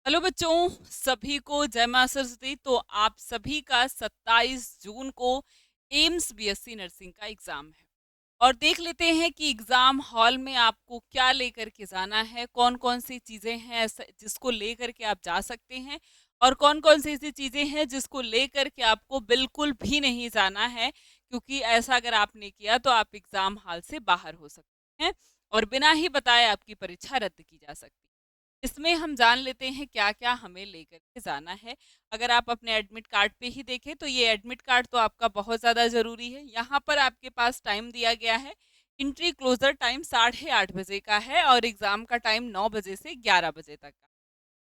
Hello बच्चों, सभी को जय मां सरस्वती। तो आप सभी का 27 जून को एम्स बीएससी नर्सिंग का एग्जाम है और देख लेते हैं कि एग्जाम हॉल में आपको क्या लेकर के जाना है, कौन कौन सी चीजें हैं जिसको लेकर के आप जा सकते हैं और कौन कौन सी ऐसी चीजें हैं जिसको लेकर के आपको बिल्कुल भी नहीं जाना है, क्योंकि ऐसा अगर आपने किया तो आप एग्जाम हॉल से बाहर हो सकते हैं और बिना ही बताए आपकी परीक्षा रद्द की जा सकती है। इसमें हम जान लेते हैं क्या क्या हमें लेकर के जाना है। अगर आप अपने एडमिट कार्ड पे ही देखें तो ये एडमिट कार्ड तो आपका बहुत ज़्यादा ज़रूरी है। यहाँ पर आपके पास टाइम दिया गया है, एंट्री क्लोजर टाइम 8:30 बजे का है और एग्ज़ाम का टाइम 9 बजे से 11 बजे तक का।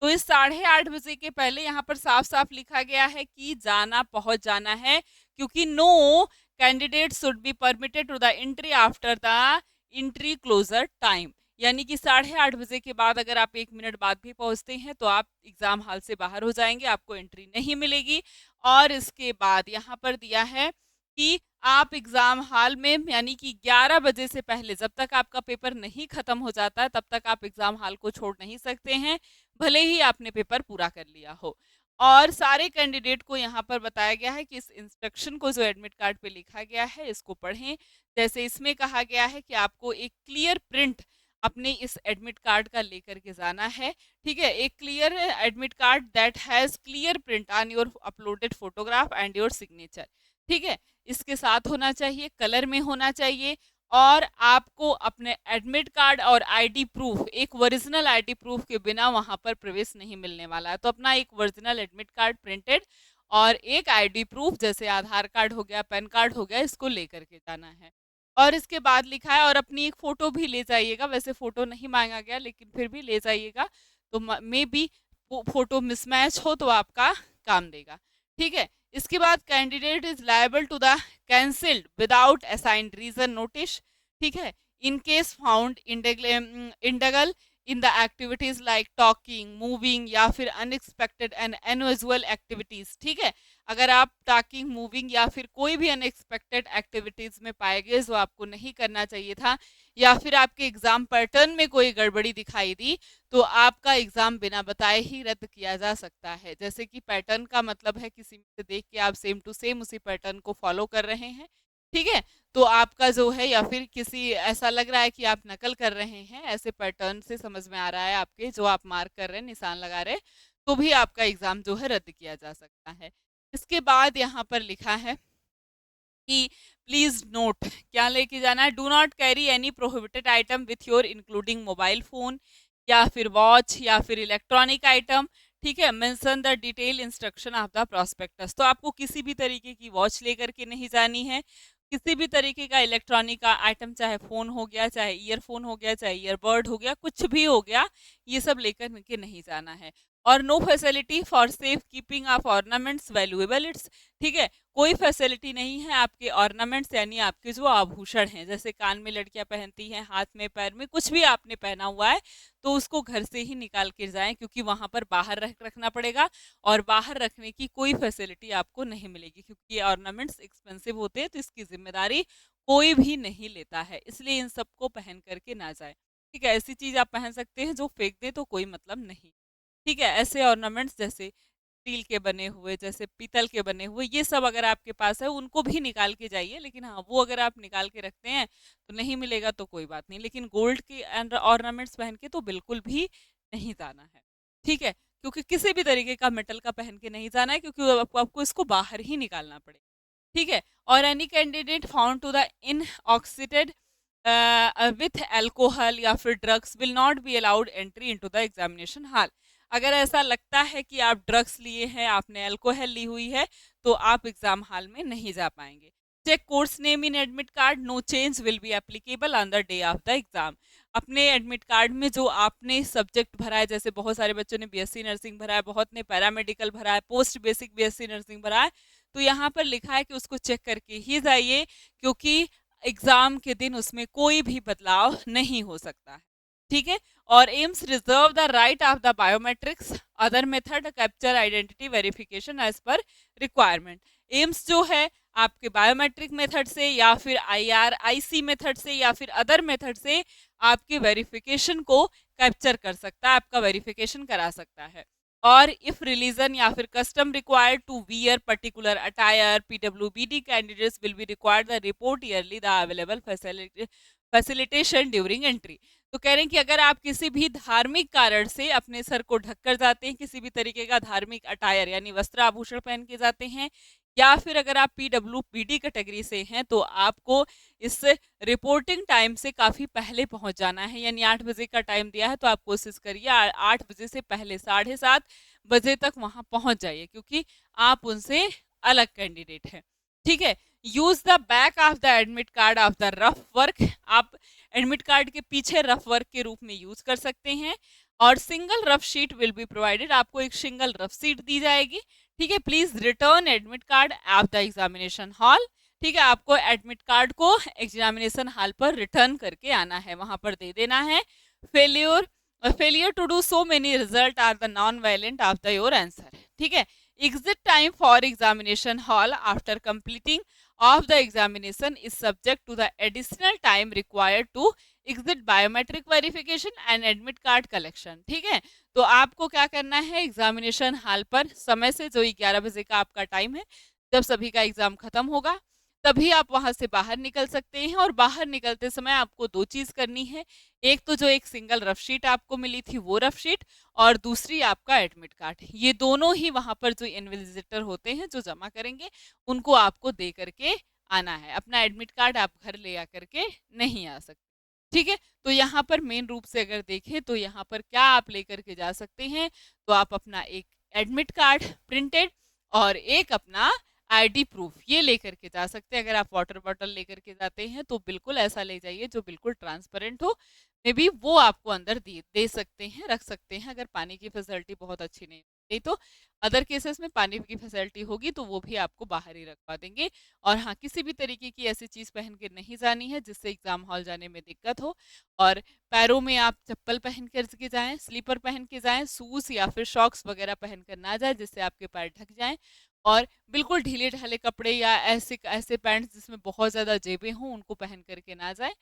तो इस 8:30 बजे के पहले यहाँ पर साफ साफ लिखा गया है कि जाना पहुंच जाना है, क्योंकि no candidate should be permitted to the entry after the entry closure time. यानी कि 8:30 बजे के बाद अगर आप 1 मिनट बाद भी पहुंचते हैं तो आप एग्जाम हॉल से बाहर हो जाएंगे, आपको एंट्री नहीं मिलेगी। और इसके बाद यहाँ पर दिया है कि आप एग्जाम हॉल में यानी कि 11 बजे से पहले, जब तक आपका पेपर नहीं खत्म हो जाता है तब तक आप एग्जाम हॉल को छोड़ नहीं सकते हैं, भले ही आपने पेपर पूरा कर लिया हो। और सारे कैंडिडेट को यहाँ पर बताया गया है कि इस इंस्ट्रक्शन को जो एडमिट कार्ड पे लिखा गया है इसको पढ़ें। जैसे इसमें कहा गया है कि आपको एक क्लियर प्रिंट अपने इस एडमिट कार्ड का लेकर के जाना है। ठीक है, एक clear admit card that has clear print on your uploaded photograph and your signature. ठीक है, इसके साथ होना चाहिए, कलर में होना चाहिए। और आपको अपने एडमिट कार्ड और आईडी प्रूफ, एक ओरिजिनल आईडी प्रूफ के बिना वहां पर प्रवेश नहीं मिलने वाला है। तो अपना एक ओरिजिनल एडमिट कार्ड प्रिंटेड और एक आईडी प्रूफ जैसे आधार कार्ड हो गया, पैन कार्ड हो गया, इसको लेकर के जाना है। और इसके बाद लिखा है और अपनी एक फोटो भी ले जाइएगा। वैसे फोटो नहीं मांगा गया लेकिन फिर भी ले जाइएगा, तो मे बी फोटो मिसमैच हो तो आपका काम देगा। ठीक है, इसके बाद candidate is liable to the cancelled without assigned reason notice. ठीक है, in case found indulge in the activities like talking, moving या फिर अनएक्सपेक्टेड एंड अनयूजुअल एक्टिविटीज। ठीक है, अगर आप टॉकिंग, मूविंग या फिर कोई भी अनएक्सपेक्टेड एक्टिविटीज में पाए गए जो आपको नहीं करना चाहिए था, या फिर आपके एग्जाम पैटर्न में कोई गड़बड़ी दिखाई दी, तो आपका एग्जाम बिना बताए ही रद्द किया जा सकता है। जैसे कि पैटर्न का मतलब है किसी में से देख के आप सेम टू सेम उसी पैटर्न को फॉलो कर रहे हैं। ठीक है, तो आपका जो है, या फिर किसी ऐसा लग रहा है कि आप नकल कर रहे हैं, ऐसे पैटर्न से समझ में आ रहा है आपके जो आप मार्क कर रहे हैं, निशान लगा रहे हैं, तो भी आपका एग्जाम जो है रद्द किया जा सकता है। इसके बाद यहाँ पर लिखा है कि प्लीज नोट, क्या लेके जाना है, do not carry any prohibited item with your including mobile phone या फिर वॉच या फिर इलेक्ट्रॉनिक आइटम। ठीक है, mention the detail instruction of the prospectus. तो आपको किसी भी तरीके की वॉच लेकर के नहीं जानी है, किसी भी तरीके का इलेक्ट्रॉनिक का आइटम, चाहे फोन हो गया, चाहे ईयरफोन हो गया, चाहे ईयरबड हो गया, कुछ भी हो गया, ये सब लेकर के नहीं जाना है। और no facility for safe keeping of ornaments valuables. ठीक है, कोई फैसिलिटी नहीं है आपके ऑर्नामेंट्स यानी आपके जो आभूषण हैं, जैसे कान में लड़कियां पहनती हैं, हाथ में, पैर में, कुछ भी आपने पहना हुआ है तो उसको घर से ही निकाल के जाएं, क्योंकि वहां पर बाहर रखना पड़ेगा और बाहर रखने की कोई फैसिलिटी आपको नहीं मिलेगी, क्योंकि ये ऑर्नामेंट्स एक्सपेंसिव होते हैं, तो इसकी जिम्मेदारी कोई भी नहीं लेता है, इसलिए इन सबको पहन करके ना जाए। ठीक है, ऐसी चीज आप पहन सकते हैं जो फेंक दे तो कोई मतलब नहीं। ठीक है, ऐसे ऑर्नामेंट्स जैसे स्टील के बने हुए, जैसे पीतल के बने हुए, ये सब अगर आपके पास है उनको भी निकाल के जाइए। लेकिन हाँ, वो अगर आप निकाल के रखते हैं तो नहीं मिलेगा तो कोई बात नहीं, लेकिन गोल्ड के ऑर्नामेंट्स पहन के तो बिल्कुल भी नहीं जाना है। ठीक है, क्योंकि किसी भी तरीके का मेटल का पहन के नहीं जाना है, क्योंकि आपको इसको बाहर ही निकालना पड़ेगा। ठीक है, और any candidate found to the intoxicated with alcohol या फिर drugs will not be allowed entry into the examination hall. अगर ऐसा लगता है कि आप ड्रग्स लिए हैं, आपने अल्कोहल ली हुई है, तो आप एग्जाम हॉल में नहीं जा पाएंगे। Check course name in admit card, no change will be applicable on the day of the exam. अपने एडमिट कार्ड में जो आपने सब्जेक्ट भरा है, जैसे बहुत सारे बच्चों ने बीएससी नर्सिंग भरा है, बहुत ने पैरामेडिकल भरा है, पोस्ट बेसिक बीएससी नर्सिंग भरा है, तो यहाँ पर लिखा है कि उसको चेक करके ही जाइए, क्योंकि एग्जाम के दिन उसमें कोई भी बदलाव नहीं हो सकता है। ठीक है, और AIIMS reserve the right of the biometrics other method capture identity verification as per requirement. AIIMS जो है आपके बायोमेट्रिक मेथड से या फिर IRIC मेथड से या फिर अदर मेथड से आपके वेरिफिकेशन को कैप्चर कर सकता है, आपका वेरिफिकेशन करा सकता है। और इफ रिलीजन या फिर custom required to wear particular attire, पीडब्ल्यूबीडी candidates will be required the report early the available facilitation during entry. तो कह रहे हैं कि अगर आप किसी भी धार्मिक कारण से अपने सर को ढककर जाते हैं, किसी भी तरीके का धार्मिक अटायर यानी वस्त्र आभूषण पहन के जाते हैं, या फिर अगर आप पीडब्ल्यूबीडी कैटेगरी से हैं, तो आपको इस रिपोर्टिंग टाइम से काफ़ी पहले पहुंच जाना है। यानी 8 बजे का टाइम दिया है तो आप कोशिश करिए 8 बजे से पहले 7:30 बजे तक वहां पहुंच जाइए, क्योंकि आप उनसे अलग कैंडिडेट हैं। ठीक है। Use the back of the admit card of the rough work. आप एडमिट कार्ड के पीछे रफ वर्क के रूप में यूज कर सकते हैं। और single rough sheet will be provided. आपको एक सिंगल रफ शीट दी जाएगी। ठीक है। Please return admit card at the examination hall. ठीक है। आपको एडमिट कार्ड को एग्जामिनेशन हॉल पर रिटर्न करके आना है, वहां पर दे देना है। Failure to do so many result are the non violent of the your answer. ठीक है। Exit time for examination hall after completing of the examination is subject to the additional time required to exit biometric verification and admit card collection। ठीक है। तो आपको क्या करना है, examination hall पर समय से, जो 11 बजे का आपका टाइम है, जब सभी का एग्जाम खत्म होगा तभी आप वहां से बाहर निकल सकते हैं। और बाहर निकलते समय आपको 2 चीज करनी है। एक तो जो एक सिंगल रफ शीट आपको मिली थी वो रफ शीट, और दूसरी आपका एडमिट कार्ड। ये दोनों ही वहां पर जो इन्विजिलेटर होते हैं जो जमा करेंगे, उनको आपको दे करके आना है। अपना एडमिट कार्ड आप घर ले आकर के नहीं आ सकते। ठीक है। तो यहाँ पर मेन रूप से अगर देखें तो यहाँ पर क्या आप लेकर के जा सकते हैं, तो आप अपना एक एडमिट कार्ड प्रिंटेड और एक अपना आईडी प्रूफ ये लेकर के जा सकते हैं। अगर आप वाटर बॉटल लेकर के जाते हैं तो बिल्कुल ऐसा ले जाइए जो बिल्कुल ट्रांसपेरेंट हो। मे बी वो आपको अंदर दे सकते हैं, रख सकते हैं। अगर पानी की फैसिलिटी बहुत अच्छी नहीं तो अदर केसेस में पानी की फैसिलिटी होगी तो वो भी आपको बाहर ही रखवा देंगे। और हाँ, किसी भी तरीके की ऐसी चीज़ पहन के नहीं जानी है जिससे एग्जाम हॉल जाने में दिक्कत हो। और पैरों में आप चप्पल पहन कर के जाएं, स्लीपर पहन के जाएं, शूज या फिर शॉक्स वगैरह पहन कर ना जाए जिससे आपके पैर ढक जाएं। और बिल्कुल ढीले ढाले कपड़े या ऐसे ऐसे पैंट्स जिसमें बहुत ज़्यादा जेबें हों उनको पहन करके ना जाए।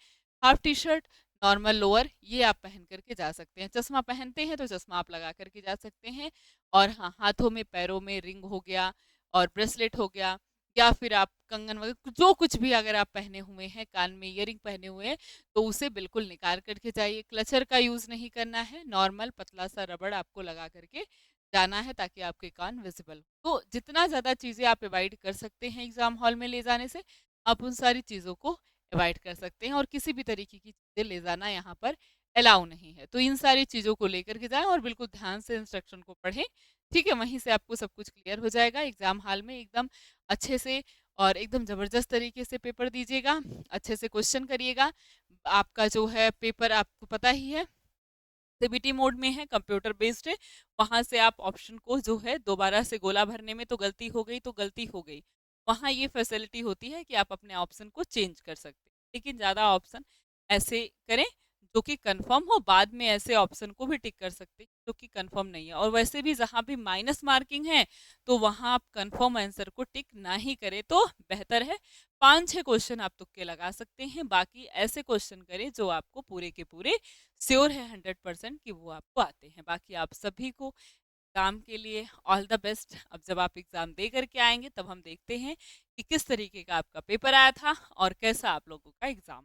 Half T shirt, normal lower ये आप पहन करके जा सकते हैं। चश्मा पहनते हैं तो चश्मा आप लगा करके जा सकते हैं। और हाँ, हाथों में पैरों में रिंग हो गया और ब्रेसलेट हो गया, या फिर आप कंगन वगैरह जो कुछ भी अगर आप पहने हुए हैं, कान में ईयरिंग पहने हुए हैं, तो उसे बिल्कुल निकाल करके जाइए। क्लचर का यूज़ नहीं करना है, नॉर्मल पतला सा रबड़ आपको लगा करके जाना है ताकि आपके कान विजिबल। तो जितना ज़्यादा चीज़ें आप अवॉइड कर सकते हैं एग्ज़ाम हॉल में ले जाने से, आप उन सारी चीज़ों को अवॉइड कर सकते हैं। और किसी भी तरीके की चीज़ें ले जाना यहाँ पर अलाउ नहीं है। तो इन सारी चीज़ों को लेकर के जाएं और बिल्कुल ध्यान से इंस्ट्रक्शन को पढ़ें। ठीक है। वहीं से आपको सब कुछ क्लियर हो जाएगा। एग्ज़ाम हॉल में एकदम अच्छे से और एकदम ज़बरदस्त तरीके से पेपर दीजिएगा, अच्छे से क्वेश्चन करिएगा। आपका जो है पेपर आपको पता ही है सीबीटी मोड में है, कंप्यूटर बेस्ड है। वहां से आप ऑप्शन को जो है दोबारा से गोला भरने में तो गलती हो गई तो गलती हो गई, वहां ये फैसिलिटी होती है कि आप अपने ऑप्शन को चेंज कर सकते हैं। लेकिन ज़्यादा ऑप्शन ऐसे करें जो कि कंफर्म हो। बाद में ऐसे ऑप्शन को भी टिक कर सकते हैं जो कि कंफर्म नहीं है। और वैसे भी जहां भी माइनस मार्किंग है तो वहां आप कंफर्म आंसर को टिक ना ही करें तो बेहतर है। 5-6 क्वेश्चन आप तुक्के लगा सकते हैं, बाकी ऐसे क्वेश्चन करें जो आपको पूरे के पूरे श्योर है 100% कि वो आपको आते हैं। बाकी आप सभी को एग्ज़ाम के लिए ऑल द बेस्ट। अब जब आप एग्ज़ाम दे करके आएंगे तब हम देखते हैं कि किस तरीके का आपका पेपर आया था और कैसा आप लोगों का एग्ज़ाम